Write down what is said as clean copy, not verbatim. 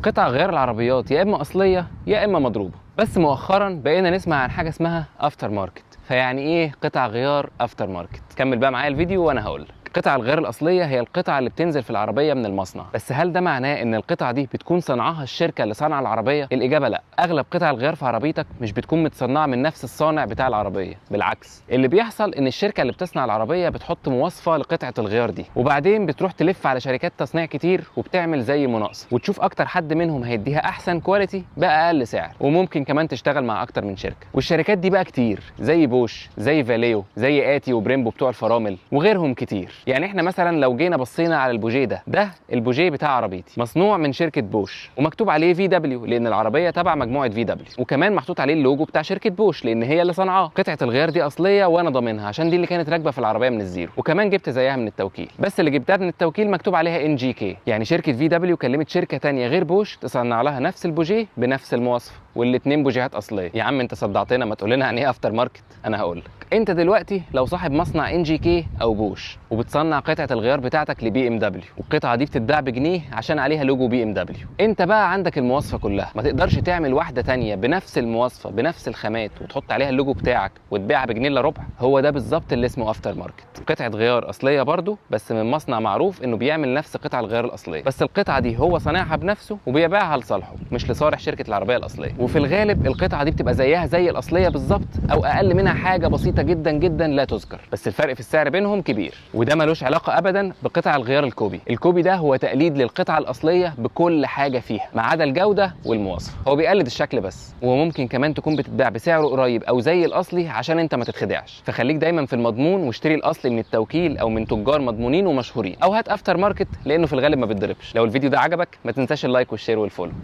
قطع غيار العربيات يا اما اصليه يا اما مضروبه، بس مؤخرا بقينا نسمع عن حاجه اسمها افتر ماركت. فيعني ايه قطع غيار افتر ماركت؟ كمل بقى معايا الفيديو وانا هقول لك. قطع الغيار الاصليه هي القطعه اللي بتنزل في العربيه من المصنع، بس هل ده معناه ان القطعه دي بتكون صنعها الشركه اللي صنع العربيه؟ الاجابه لا. اغلب قطع الغيار في عربيتك مش بتكون متصنعه من نفس الصانع بتاع العربيه، بالعكس اللي بيحصل ان الشركه اللي بتصنع العربيه بتحط مواصفه لقطعه الغيار دي، وبعدين بتروح تلف على شركات تصنيع كتير وبتعمل زي مناقصه، وتشوف اكتر حد منهم هيديها احسن كواليتي باقل سعر، وممكن كمان تشتغل مع اكتر من شركه. والشركات دي بقى كتير، زي بوش، زي فاليو، زي اتي وبريمبو بتوع الفرامل، وغيرهم كتير. يعني احنا مثلا لو جينا بصينا على البوجيه ده البوجيه بتاع عربيتي، مصنوع من شركه بوش ومكتوب عليه في دبليو لان العربيه تبع مجموعه في دبليو، وكمان محطوط عليه اللوجو بتاع شركه بوش لان هي اللي صنعاه. قطعه الغيار دي اصليه وانا ضامنها عشان دي اللي كانت راكبه في العربيه من الزيرو، وكمان جبت زيها من التوكيل، بس اللي جبتها من التوكيل مكتوب عليها ان جي كي، يعني شركه في دبليو كلمت شركه ثانيه غير بوش تصنع لها نفس البوجيه بنفس المواصفه، والاثنين بوجيهات اصليه. يا عم انت صدعتنا، ما تقول لنا عن ايه افتر ماركت. انا هقول لك. انت دلوقتي لو صاحب مصنع ان جي كي او بوش وبتصنع قطعه الغيار بتاعتك لبي ام دبليو، والقطعه دي بتتباع بجنيه عشان عليها لوجو بي ام دبليو، انت بقى عندك المواصفه كلها، ما تقدرش تعمل واحده ثانيه بنفس المواصفه بنفس الخامات وتحط عليها اللوجو بتاعك وتبيعها بجنيه الا ربع. هو ده بالظبط اللي اسمه افتر ماركت. قطعه غيار اصليه برضو، بس من مصنع معروف انه بيعمل نفس قطع الغيار الاصليه، بس القطعه دي هو صانعها بنفسه وبيبيعها لصالحه مش لصالح شركه العربيه الاصليه. وفي الغالب القطعه دي بتبقى زيها زي الاصليه بالظبط او اقل منها حاجه بسيطه جدا جدا لا تذكر، بس الفرق في السعر بينهم كبير. وده ملوش علاقه ابدا بقطع الغيار الكوبي. الكوبي ده هو تقليد للقطعه الاصليه بكل حاجه فيها ما عدا الجوده والمواصفه، هو بيقلد الشكل بس، وممكن كمان تكون بتتباع بسعره قريب او زي الاصلي عشان انت ما تتخدعش. فخليك دايما في المضمون واشتري الاصلي من التوكيل او من تجار مضمونين ومشهورين، او هات افتر ماركت لانه في الغالب ما بيتضربش. لو الفيديو ده عجبك ما تنساش اللايك والشير والفولو.